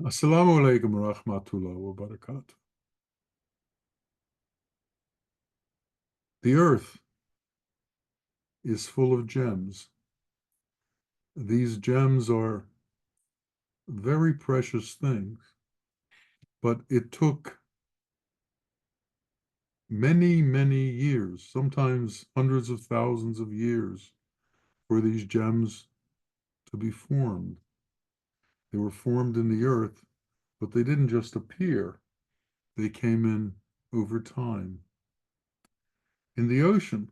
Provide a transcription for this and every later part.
Assalamu alaikum wa rahmatullah wa barakatuh. The earth is full of gems. These gems are very precious things, but it took many, many years, sometimes hundreds of thousands of years, for these gems to be formed. They were formed in the earth, but they didn't just appear, they came in over time. In the ocean,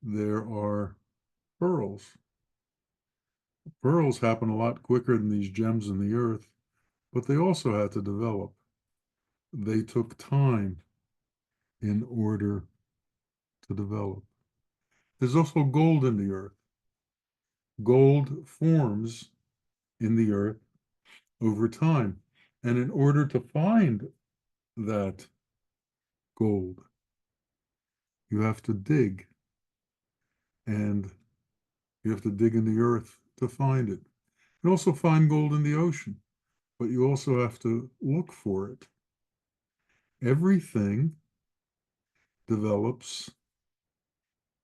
there are pearls. Pearls happen a lot quicker than these gems in the earth, but they also had to develop. They took time in order to develop. There's also gold in the earth. Gold forms in the earth over time. And in order to find that gold, you have to dig, and you have to dig in the earth to find it. You can also find gold in the ocean, but you also have to look for it. Everything develops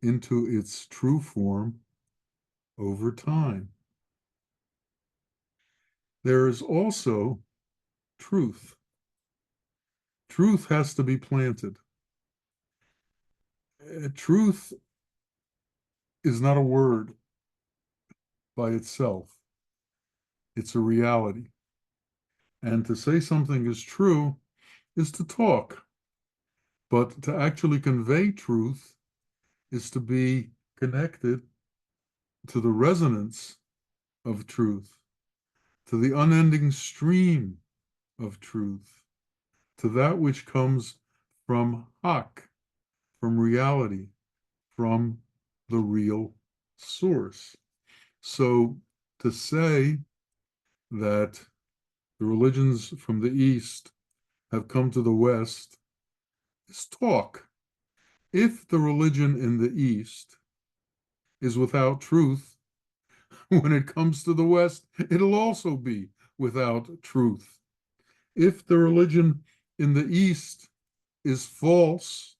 into its true form over time. There is also truth. Truth has to be planted. Truth is not a word by itself, it's a reality. And to say something is true is to talk, but to actually convey truth is to be connected to the resonance of truth, to the unending stream of truth, to that which comes from Hak, from reality, from the real source. So to say that the religions from the East have come to the West is talk. If the religion in the East is without truth, when it comes to the West, it'll also be without truth. If the religion in the East is false,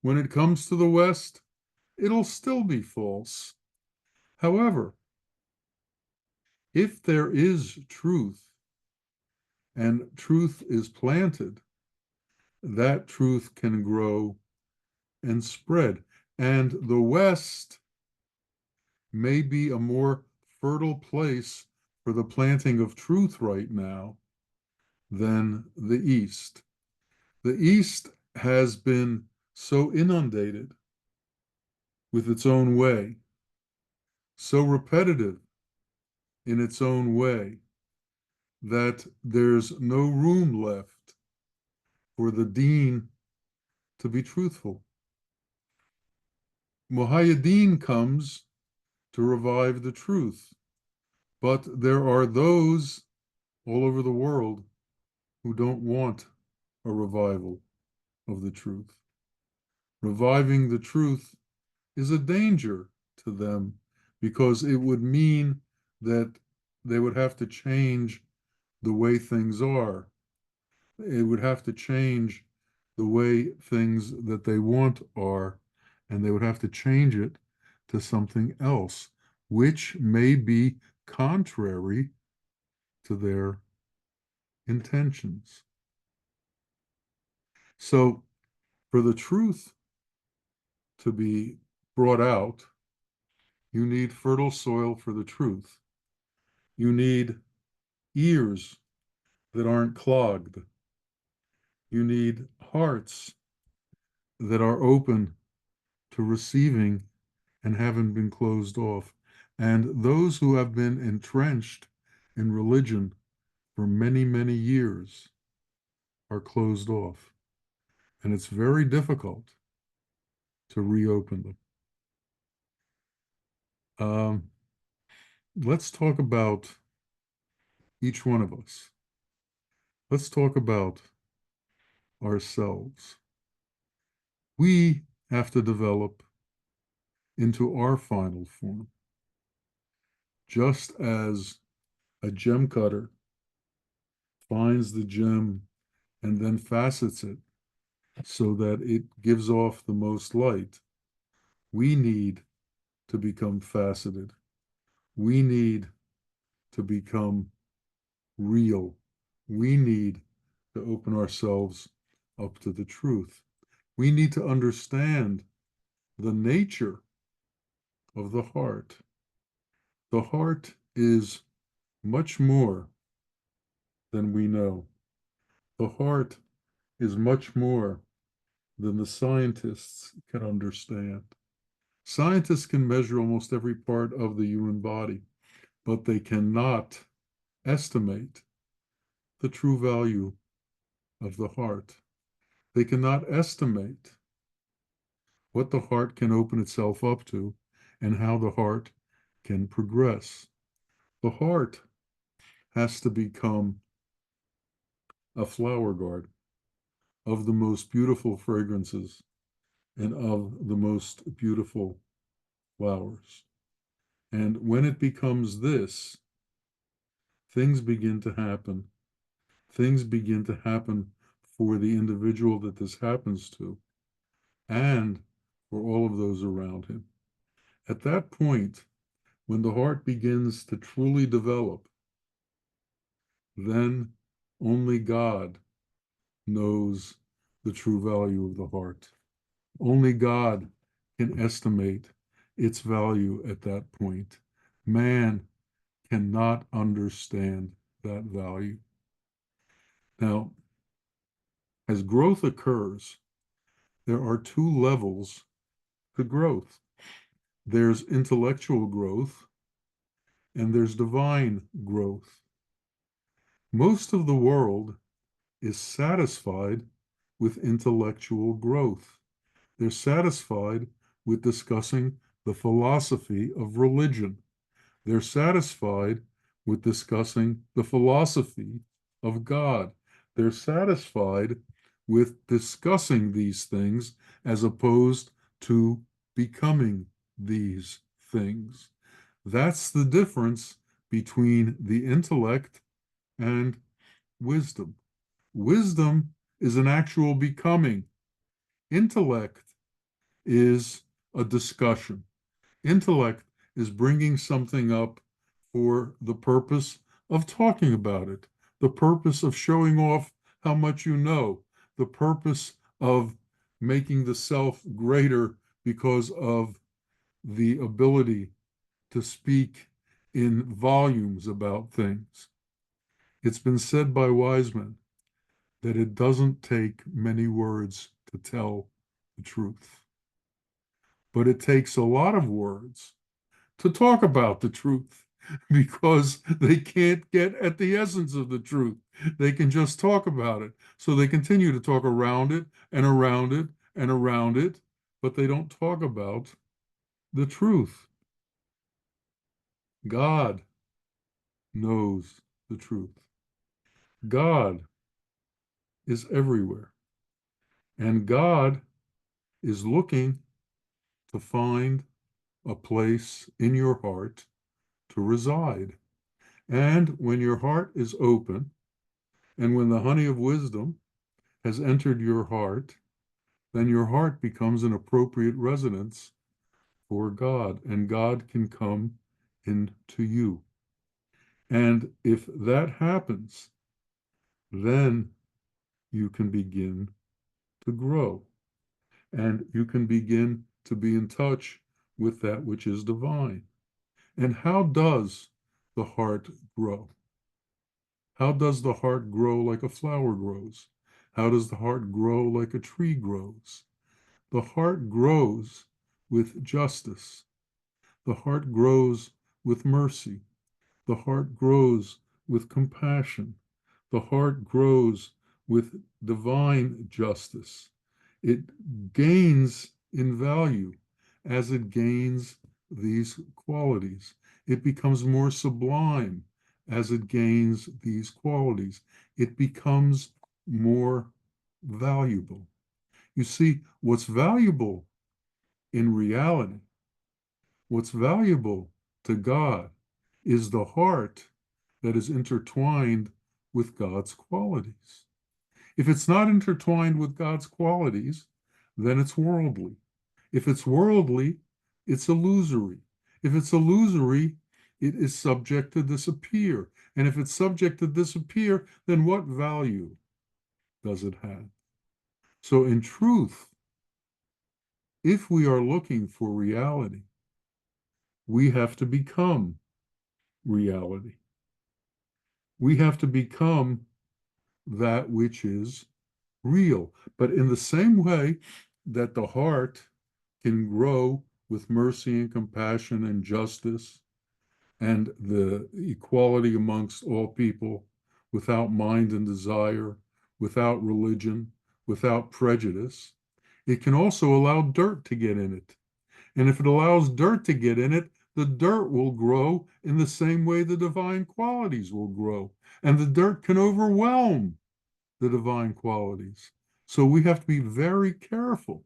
when it comes to the West, it'll still be false. However, if there is truth and truth is planted, that truth can grow and spread. And the West may be a more fertile place for the planting of truth right now than the East. The East has been so inundated with its own way, so repetitive in its own way, that there's no room left for the deen to be truthful. Muhaiyaddeen comes to revive the truth, but there are those all over the world who don't want a revival of the truth. Reviving the truth is a danger to them because it would mean that they would have to change the way things are. It would have to change the way things that they want are, and they would have to change it to something else, which may be contrary to their intentions. So, for the truth to be brought out, you need fertile soil for the truth. You need ears that aren't clogged. You need hearts that are open to receiving and haven't been closed off. And those who have been entrenched in religion for many, many years are closed off. And it's very difficult to reopen them. Um, let's talk about each one of us. Let's talk about ourselves. We have to develop into our final form, just as A gem cutter finds the gem and then facets it so that it gives off the most light. We need to become faceted. We need to become real. We need to open ourselves up to the truth. We need to understand the nature of the heart. The heart is much more than we know. The heart is much more than the scientists can understand. Scientists can measure almost every part of the human body, but they cannot estimate the true value of the heart. They cannot estimate what the heart can open itself up to and how the heart can progress. The heart has to become a flower garden of the most beautiful fragrances and of the most beautiful flowers. And when it becomes this, things begin to happen. Things begin to happen for the individual that this happens to and for all of those around him. At that point, when the heart begins to truly develop, then only God knows the true value of the heart. Only God can estimate its value at that point. Man cannot understand that value. Now, as growth occurs, there are two levels to growth. There's intellectual growth and there's divine growth. Most of the world is satisfied with intellectual growth. They're satisfied with discussing the philosophy of religion. They're satisfied with discussing the philosophy of God. They're satisfied with discussing these things as opposed to becoming these things. That's the difference between the intellect and wisdom. Wisdom is an actual becoming. Intellect is a discussion. Intellect is bringing something up for the purpose of talking about it, the purpose of showing off how much you know, the purpose of making the self greater because of the ability to speak in volumes about things. It's been said by wise men that it doesn't take many words to tell the truth, but it takes a lot of words to talk about the truth because they can't get at the essence of the truth. They can just talk about it. So they continue to talk around it and around it and around it, but they don't talk about the truth. God knows the truth. God is everywhere. And God is looking to find a place in your heart to reside. And when your heart is open, and when the honey of wisdom has entered your heart, then your heart becomes an appropriate residence for God, and God can come into you. And if that happens, then you can begin to grow, and you can begin to be in touch with that which is divine. And how does the heart grow? How does the heart grow like a flower grows? How does the heart grow like a tree grows? The heart grows with justice. The heart grows with mercy. The heart grows with compassion. The heart grows with divine justice. It gains in value as it gains these qualities. It becomes more sublime as it gains these qualities. It becomes more valuable. You see, what's valuable in reality, what's valuable to God is the heart that is intertwined with God's qualities. If it's not intertwined with God's qualities, then it's worldly. If it's worldly, it's illusory. If it's illusory, it is subject to disappear. And if it's subject to disappear, then what value does it have? So, in truth, if we are looking for reality, we have to become reality. We have to become that which is real. But in the same way that the heart can grow with mercy and compassion and justice and the equality amongst all people without mind and desire, without religion, without prejudice, it can also allow dirt to get in it. And if it allows dirt to get in it, the dirt will grow in the same way the divine qualities will grow. And the dirt can overwhelm the divine qualities. So we have to be very careful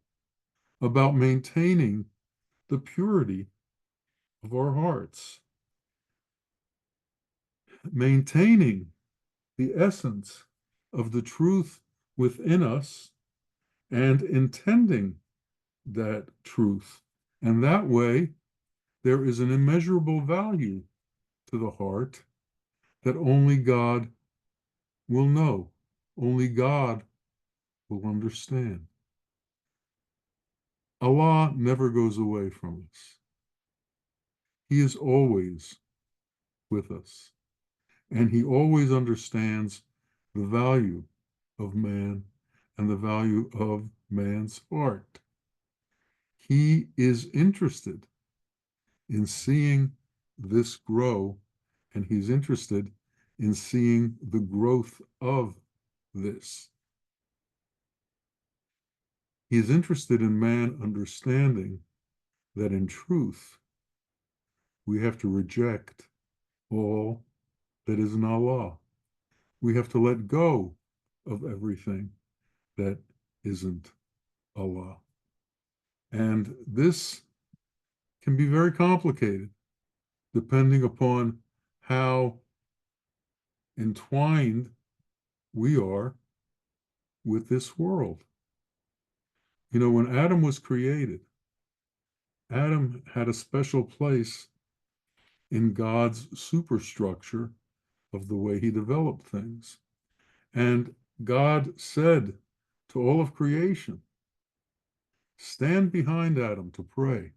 about maintaining the purity of our hearts, maintaining the essence of the truth within us and intending that truth. And that way, there is an immeasurable value to the heart that only God will know, only God will understand. Allah never goes away from us. He is always with us, and He always understands the value of man and the value of man's heart. He is interested in seeing this grow, and He's interested in seeing the growth of this. He is interested in man understanding that in truth, we have to reject all that isn't Allah. We have to let go of everything that isn't Allah. And this can be very complicated depending upon how entwined we are with this world. You know, when Adam was created, Adam had a special place in God's superstructure of the way He developed things. And God said to all of creation, stand behind Adam to pray.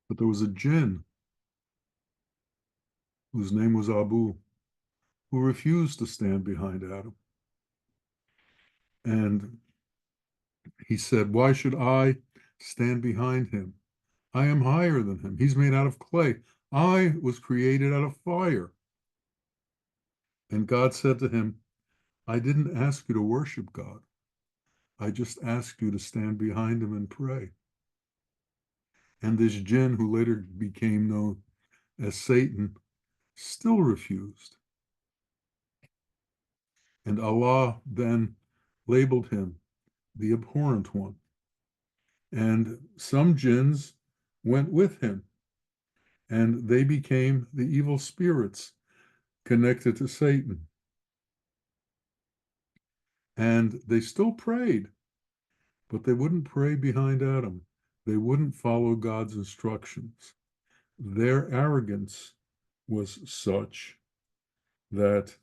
But there was a jinn whose name was Abu, who refused to stand behind Adam. And he said, why should I stand behind him? I am higher than him. He's made out of clay. I was created out of fire. And God said to him, I didn't ask you to worship God. I just asked you to stand behind him and pray. And this jinn, who later became known as Satan, still refused. And Allah then labeled him the abhorrent one. And some jinns went with him, and they became the evil spirits connected to Satan. And they still prayed, but they wouldn't pray behind Adam. They wouldn't follow God's instructions. Their arrogance was such that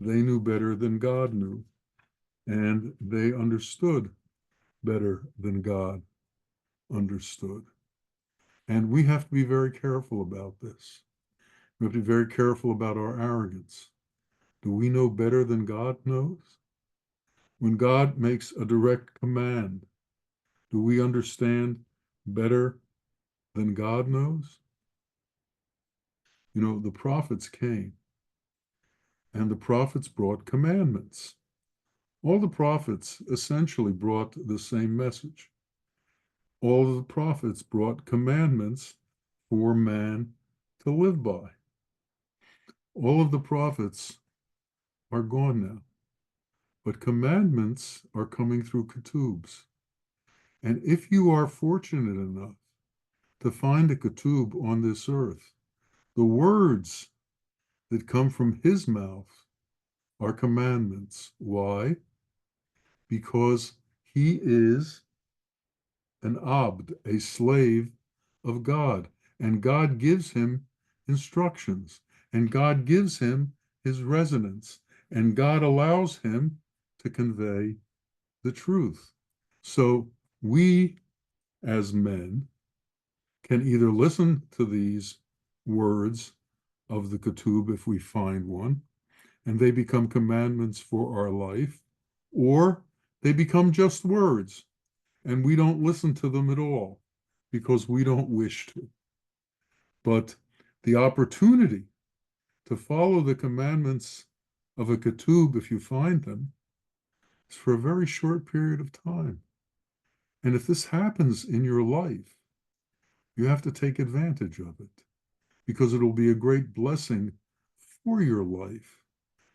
they knew better than God knew, and they understood better than God understood. And we have to be very careful about this. We have to be very careful about our arrogance. Do we know better than God knows? When God makes a direct command, do we understand better than God knows? You know, the prophets came, and the prophets brought commandments. All the prophets essentially brought the same message. All of the prophets brought commandments for man to live by. All of the prophets are gone now, but commandments are coming through ketubs. And if you are fortunate enough to find a ketub on this earth, the words that come from his mouth are commandments. Why? Because he is an abd, a slave of God, and God gives him instructions, and God gives him his resonance, and God allows him to convey the truth. So we as men can either listen to these words of the ketub if we find one, and they become commandments for our life, or they become just words and we don't listen to them at all because we don't wish to. But the opportunity to follow the commandments of a ketub, if you find them, is for a very short period of time. And if this happens in your life, you have to take advantage of it because it'll be a great blessing for your life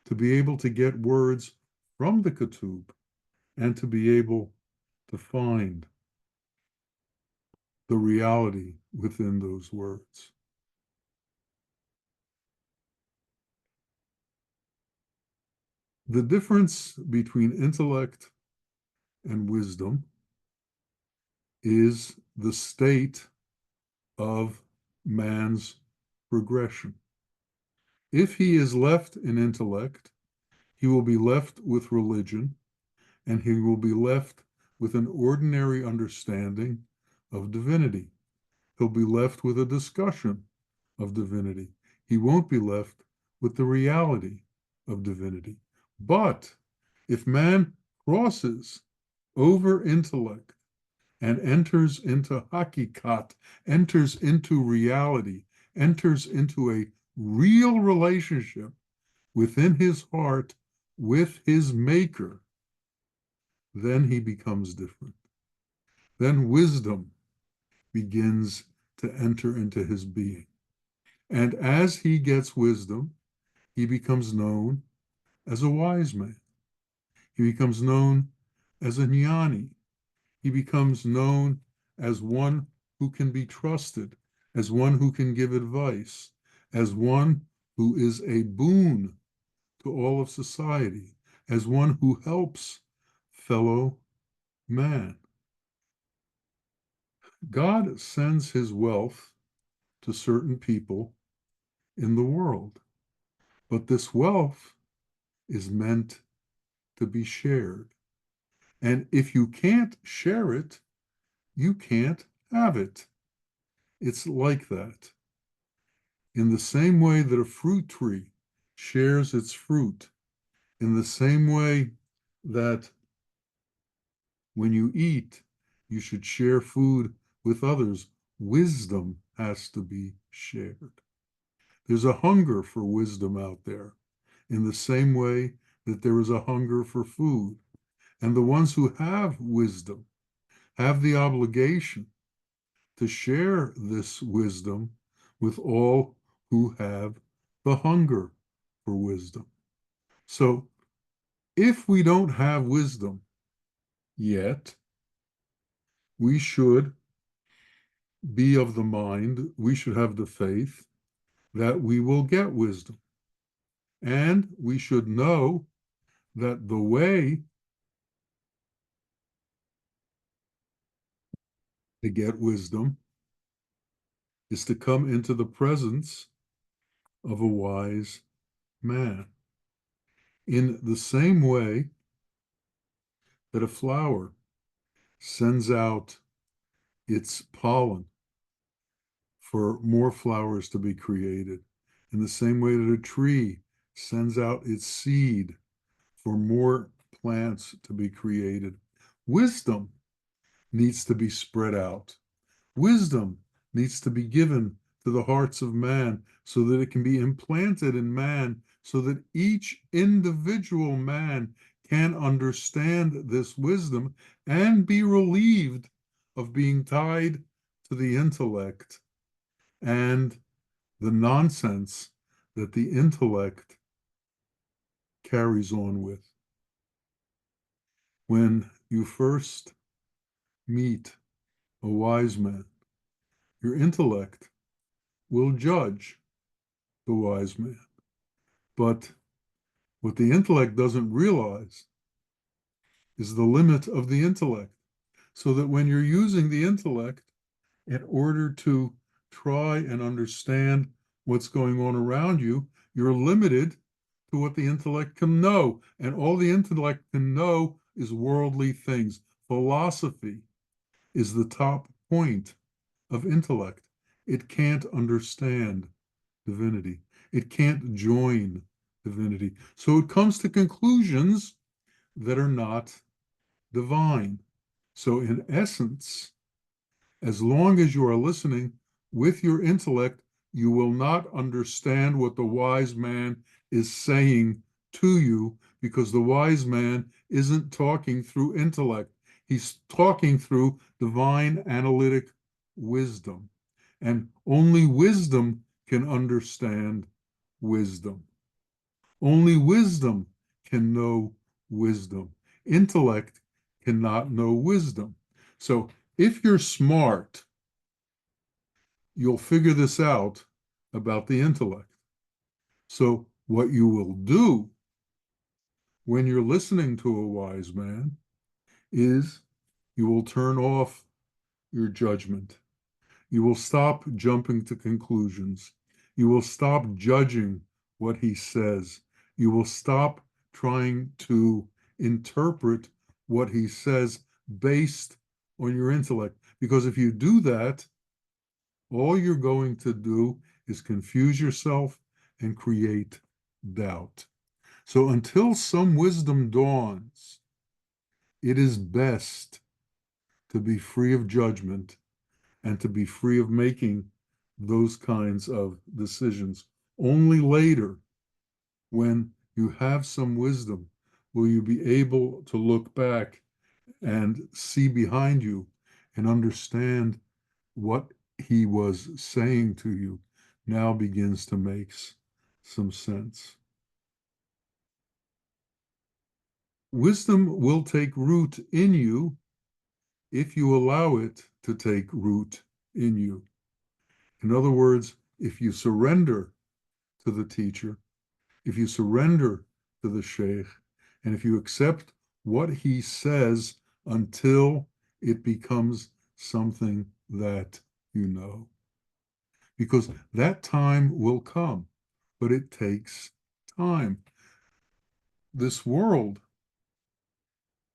to be able to get words from the ketub and to be able to find the reality within those words. The difference between intellect and wisdom is the state of man's progression. If he is left in intellect, he will be left with religion, and he will be left with an ordinary understanding of divinity. He'll be left with a discussion of divinity. He won't be left with the reality of divinity. But if man crosses over intellect and enters into hakikat, enters into reality, enters into a real relationship within his heart with his maker, then he becomes different. Then wisdom begins to enter into his being. And as he gets wisdom, he becomes known as a wise man. He becomes known as a jnani. He becomes known as one who can be trusted, as one who can give advice, as one who is a boon to all of society, as one who helps fellow man. God sends his wealth to certain people in the world, but this wealth is meant to be shared. And if you can't share it, you can't have it. It's like that. In the same way that a fruit tree shares its fruit, in the same way that when you eat, you should share food with others, wisdom has to be shared. There's a hunger for wisdom out there, in the same way that there is a hunger for food. And the ones who have wisdom have the obligation to share this wisdom with all who have the hunger for wisdom. So if we don't have wisdom yet, we should be of the mind, we should have the faith that we will get wisdom. And we should know that the way to get wisdom is to come into the presence of a wise man. In the same way that a flower sends out its pollen for more flowers to be created, in the same way that a tree sends out its seed for more plants to be created, wisdom needs to be spread out. Wisdom needs to be given to the hearts of man so that it can be implanted in man, so that each individual man can understand this wisdom and be relieved of being tied to the intellect and the nonsense that the intellect carries on with. When you first meet a wise man. Your intellect will judge the wise man. But what the intellect doesn't realize is the limit of the intellect. So that when you're using the intellect in order to try and understand what's going on around you, you're limited to what the intellect can know. And all the intellect can know is worldly things. Philosophy is the top point of intellect. It can't understand divinity. It can't join divinity. So it comes to conclusions that are not divine. So in essence, as long as you are listening with your intellect, you will not understand what the wise man is saying to you, because the wise man isn't talking through intellect. He's talking through divine analytic wisdom. And only wisdom can understand wisdom. Only wisdom can know wisdom. Intellect cannot know wisdom. So if you're smart, you'll figure this out about the intellect. So what you will do when you're listening to a wise man is you will turn off your judgment. You will stop jumping to conclusions. You will stop judging what he says. You will stop trying to interpret what he says based on your intellect. Because if you do that, all you're going to do is confuse yourself and create doubt. So until some wisdom dawns, it is best to be free of judgment and to be free of making those kinds of decisions. Only later, when you have some wisdom, will you be able to look back and see behind you and understand what he was saying to you now begins to make some sense. Wisdom will take root in you if you allow it to take root in you. In other words, if you surrender to the teacher, if you surrender to the sheikh, and if you accept what he says until it becomes something that you know. Because that time will come, but it takes time. This world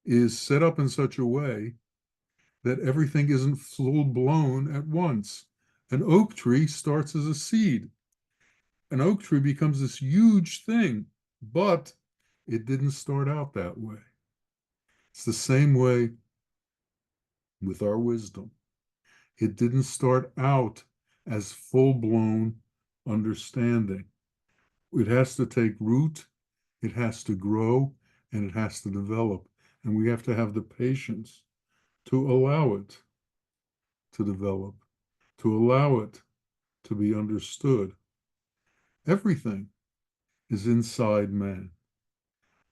is set up in such a way that everything isn't full blown at once. An oak tree starts as a seed. An oak tree becomes this huge thing, but it didn't start out that way. It's the same way with our wisdom. It didn't start out as full blown understanding. It has to take root, it has to grow, and it has to develop. And we have to have the patience to allow it to develop, to allow it to be understood. Everything is inside man,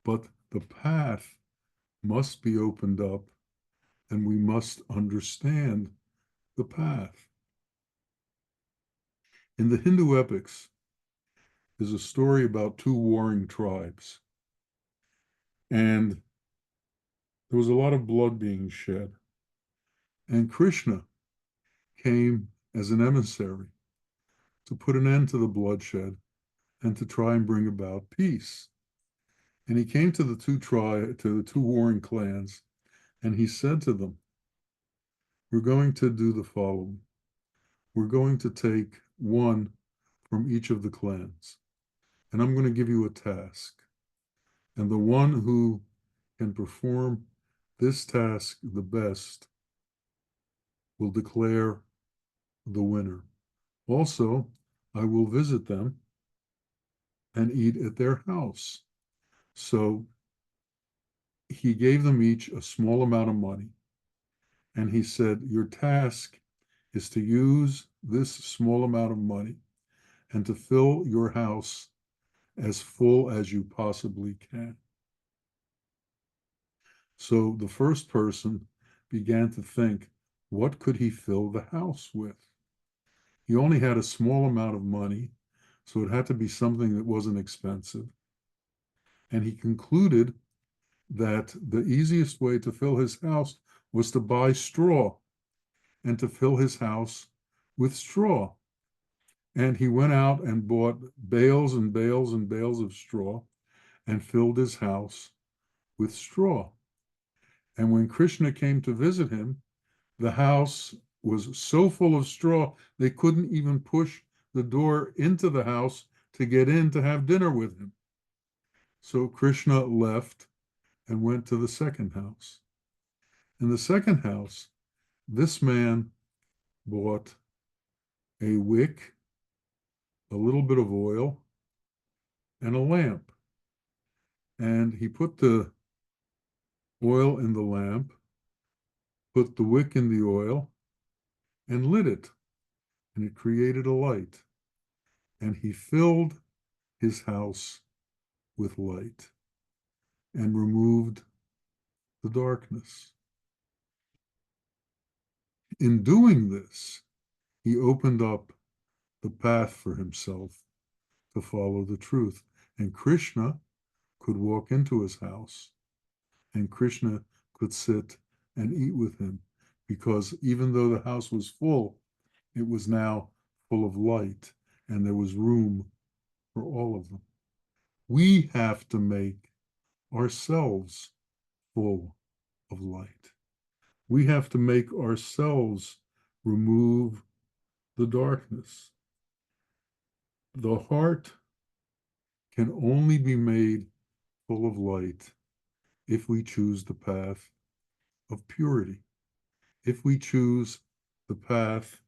but the path must be opened up and we must understand the path. In the Hindu epics, there's a story about two warring tribes, and there was a lot of blood being shed. And Krishna came as an emissary to put an end to the bloodshed and to try and bring about peace. And he came to the two warring clans, and he said to them, "We're going to do the following. We're going to take one from each of the clans, and I'm going to give you a task. And the one who can perform this task the best will declare the winner. Also, I will visit them and eat at their house." So he gave them each a small amount of money. And he said, your task is to use this small amount of money and to fill your house as full as you possibly can. So the first person began to think, what could he fill the house with? He only had a small amount of money, so it had to be something that wasn't expensive. And he concluded that the easiest way to fill his house was to buy straw and to fill his house with straw. And he went out and bought bales and bales and bales of straw and filled his house with straw. And when Krishna came to visit him, the house was so full of straw, they couldn't even push the door into the house to get in to have dinner with him. So Krishna left and went to the second house. In the second house, this man bought a wick, a little bit of oil, and a lamp. And he put the oil in the lamp, put the wick in the oil, and lit it. And it created a light. And he filled his house with light and removed the darkness. In doing this, he opened up the path for himself to follow the truth. And Krishna could walk into his house, and Krishna could sit and eat with him, because even though the house was full, it was now full of light, and there was room for all of them. We have to make ourselves full of light. We have to make ourselves remove the darkness. The heart can only be made full of light if we choose the path of purity, if we choose the path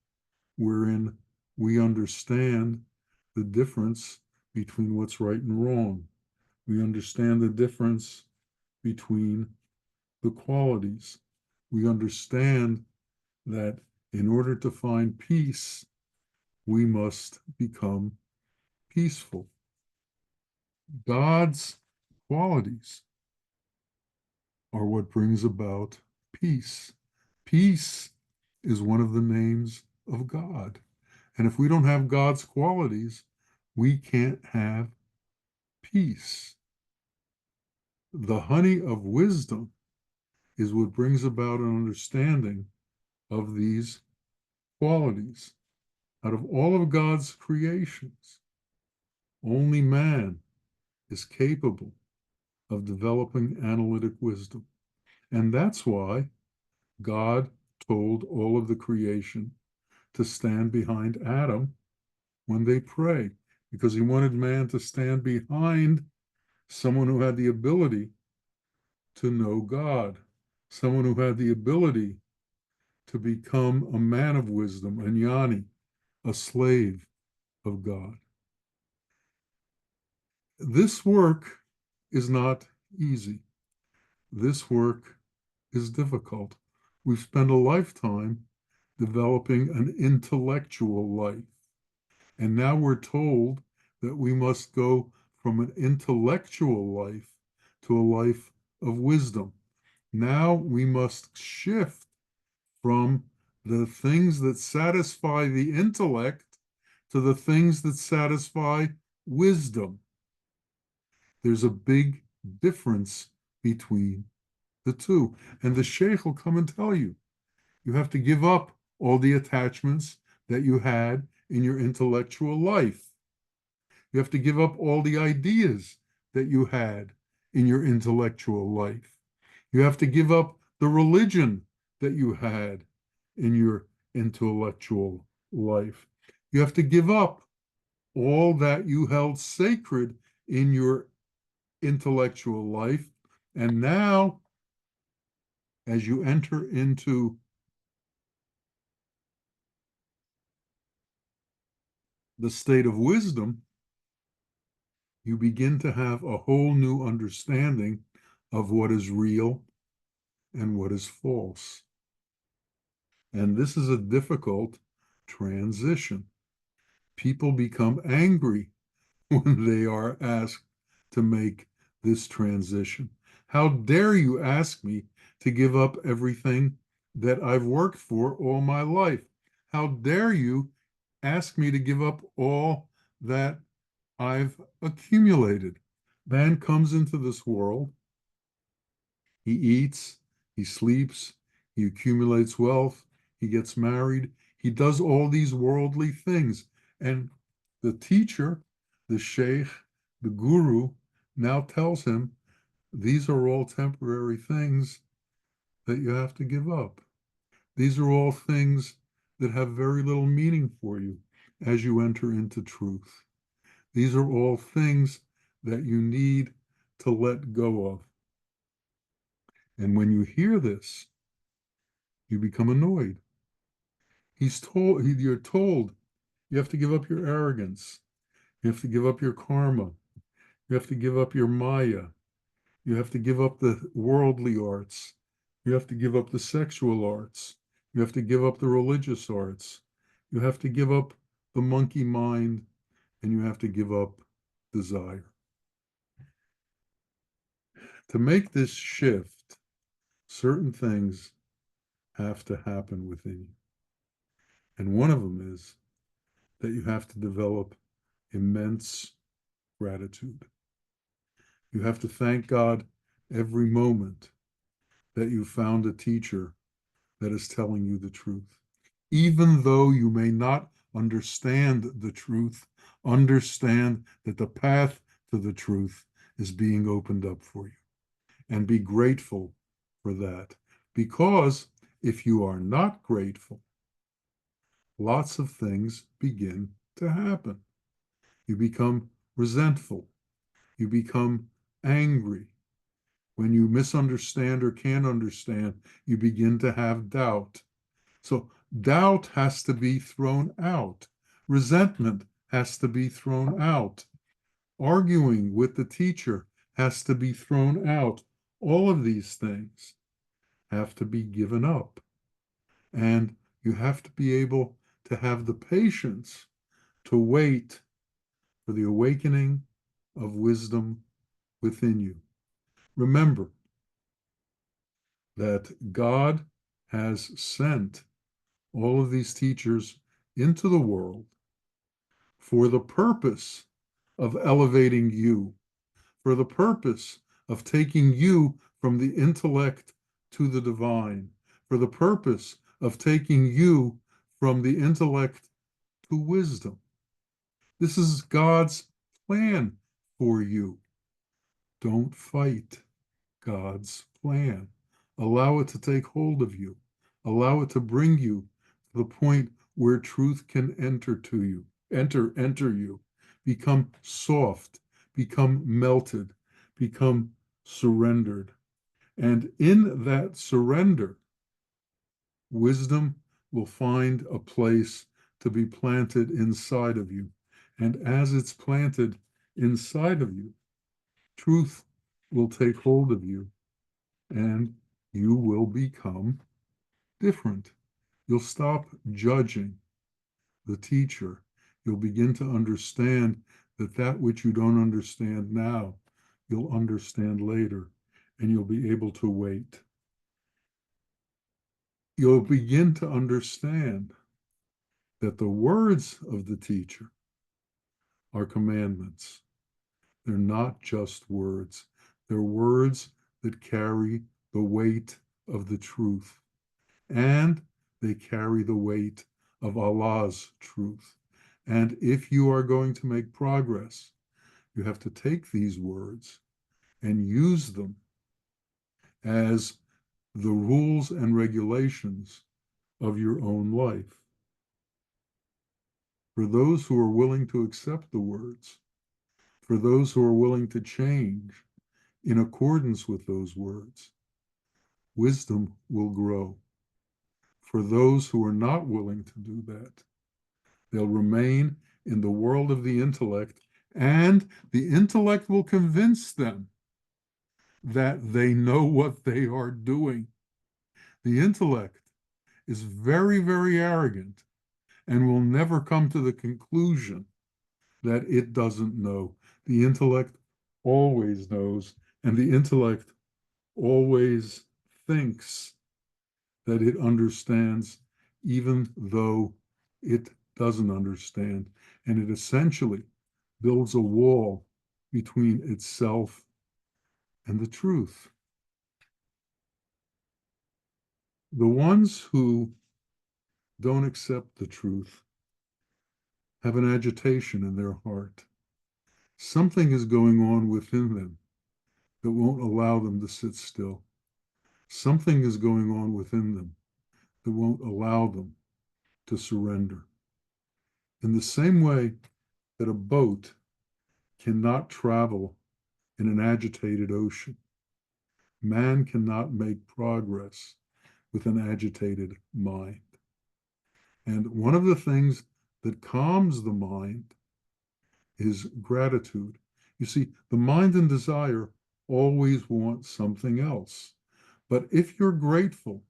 wherein we understand the difference between what's right and wrong. We understand the difference between the qualities. We understand that in order to find peace, we must become peaceful. God's qualities are what brings about peace. Peace is one of the names of God. And if we don't have God's qualities, we can't have peace. The honey of wisdom is what brings about an understanding of these qualities. Out of all of God's creations, only man is capable of developing analytic wisdom. And that's why God told all of the creation to stand behind Adam when they pray, because he wanted man to stand behind someone who had the ability to know God, someone who had the ability to become a man of wisdom, a jnani, a slave of God. This work is not easy. This work is difficult. We've spent a lifetime developing an intellectual life. And now we're told that we must go from an intellectual life to a life of wisdom. Now we must shift from the things that satisfy the intellect to the things that satisfy wisdom. There's a big difference between the two. And the sheikh will come and tell you, you have to give up all the attachments that you had in your intellectual life. You have to give up all the ideas that you had in your intellectual life. You have to give up the religion that you had in your intellectual life. You have to give up all that you held sacred in your intellectual life. And now, as you enter into the state of wisdom, you begin to have a whole new understanding of what is real and what is false. And this is a difficult transition. People become angry when they are asked to make this transition. How dare you ask me to give up everything that I've worked for all my life. How dare you ask me to give up all that I've accumulated? Man comes into this world, he eats, he sleeps, he accumulates wealth, he gets married, he does all these worldly things. And the teacher, the sheikh, the guru now tells him these are all temporary things that you have to give up. These are all things that have very little meaning for you as you enter into truth. These are all things that you need to let go of. And when you hear this, you become annoyed. You're told you have to give up your arrogance. You have to give up your karma. You have to give up your maya. You have to give up the worldly arts. You have to give up the sexual arts. You have to give up the religious arts. You have to give up the monkey mind, and you have to give up desire. To make this shift, certain things have to happen within you. And one of them is that you have to develop immense gratitude. You have to thank God every moment that you found a teacher that is telling you the truth. Even though you may not understand the truth, understand that the path to the truth is being opened up for you. And be grateful for that. Because if you are not grateful, lots of things begin to happen. You become resentful. You become angry. When you misunderstand or can't understand, you begin to have doubt. So doubt has to be thrown out. Resentment has to be thrown out. Arguing with the teacher has to be thrown out. All of these things have to be given up. And you have to be able to have the patience to wait for the awakening of wisdom within you. Remember that God has sent all of these teachers into the world for the purpose of elevating you, for the purpose of taking you from the intellect to the divine, for the purpose of taking you from the intellect to wisdom. This is God's plan for you. Don't fight God's plan. Allow it to take hold of you. Allow it to bring you to the point where truth can enter you. Become soft, become melted, become surrendered. And in that surrender, wisdom will find a place to be planted inside of you. And as it's planted inside of you, truth will take hold of you and you will become different. You'll stop judging the teacher. You'll begin to understand that which you don't understand now, you'll understand later, and you'll be able to wait. You'll begin to understand that the words of the teacher are commandments. They're not just words. They're words that carry the weight of the truth. And they carry the weight of Allah's truth. And if you are going to make progress, you have to take these words and use them as the rules and regulations of your own life. For those who are willing to accept the words, for those who are willing to change in accordance with those words, wisdom will grow. For those who are not willing to do that, they'll remain in the world of the intellect, and the intellect will convince them that they know what they are doing. The intellect is very, very arrogant and will never come to the conclusion that it doesn't know. The intellect always knows, and the intellect always thinks that it understands, even though it doesn't understand. And it essentially builds a wall between itself and the truth. The ones who don't accept the truth have an agitation in their heart. Something is going on within them that won't allow them to sit still. Something is going on within them that won't allow them to surrender. In the same way that a boat cannot travel in an agitated ocean, man cannot make progress with an agitated mind. And one of the things that calms the mind is gratitude. You see, the mind and desire always want something else. But if you're grateful,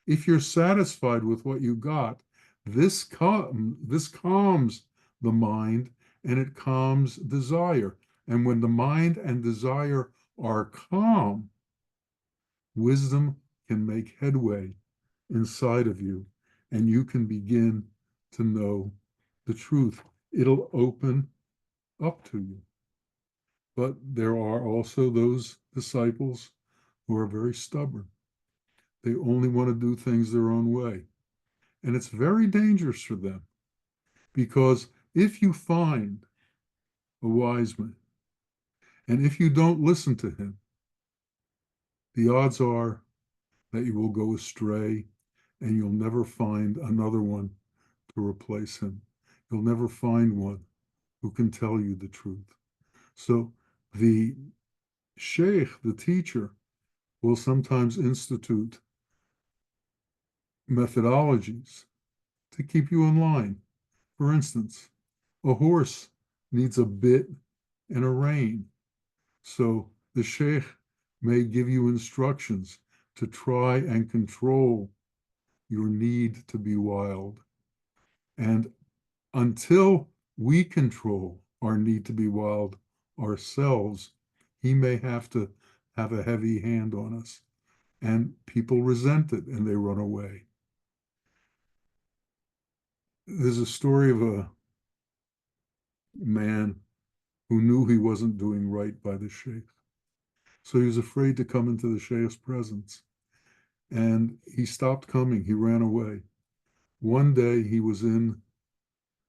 if you're satisfied with what you got, this calms the mind and it calms desire. And when the mind and desire are calm, wisdom can make headway inside of you, and you can begin to know the truth. It'll open up to you. But there are also those disciples who are very stubborn. They only want to do things their own way. And it's very dangerous for them, because if you find a wise man and if you don't listen to him, the odds are that you will go astray and you'll never find another one to replace him. You'll never find one who can tell you the truth. So the sheikh, the teacher, will sometimes institute methodologies to keep you in line. For instance, a horse needs a bit and a rein. So the sheikh may give you instructions to try and control your need to be wild. And until we control our need to be wild ourselves, he may have to have a heavy hand on us. And people resent it and they run away. There's a story of a man who knew he wasn't doing right by the sheikh. So he was afraid to come into the sheikh's presence. And he stopped coming. He ran away. One day he was in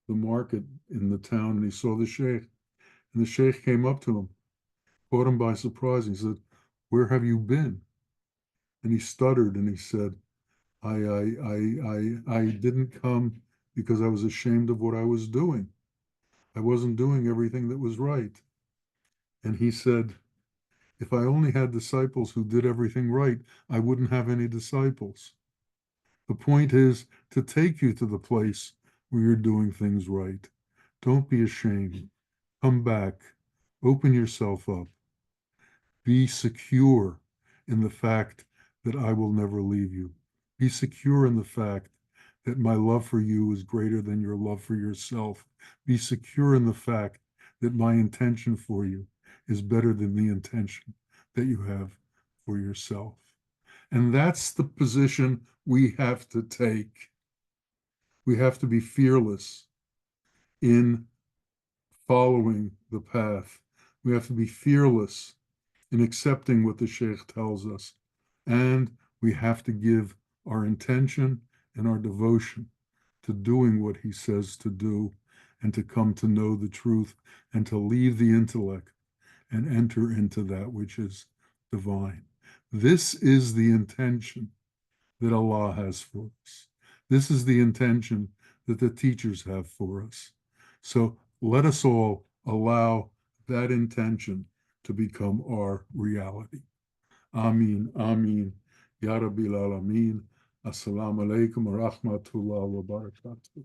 the market in the town and he saw the sheikh. And the sheikh came up to him, caught him by surprise. He said, "Where have you been?" And he stuttered and he said, I didn't come because I was ashamed of what I was doing. I wasn't doing everything that was right. And he said, if I only had disciples who did everything right, I wouldn't have any disciples. The point is to take you to the place where you're doing things right. Don't be ashamed. Come back. Open yourself up. Be secure in the fact that I will never leave you. Be secure in the fact that my love for you is greater than your love for yourself. Be secure in the fact that my intention for you is better than the intention that you have for yourself. And that's the position we have to take. We have to be fearless in following the path. We have to be fearless in accepting what the sheikh tells us. And we have to give our intention and our devotion to doing what he says to do and to come to know the truth and to leave the intellect and enter into that which is divine. This is the intention that Allah has for us. This is the intention that the teachers have for us. So let us all allow that intention to become our reality. Ameen, Ameen. Ya Rabbil Alameen. Assalamu alaikum wa rahmatullah wa barakatuh.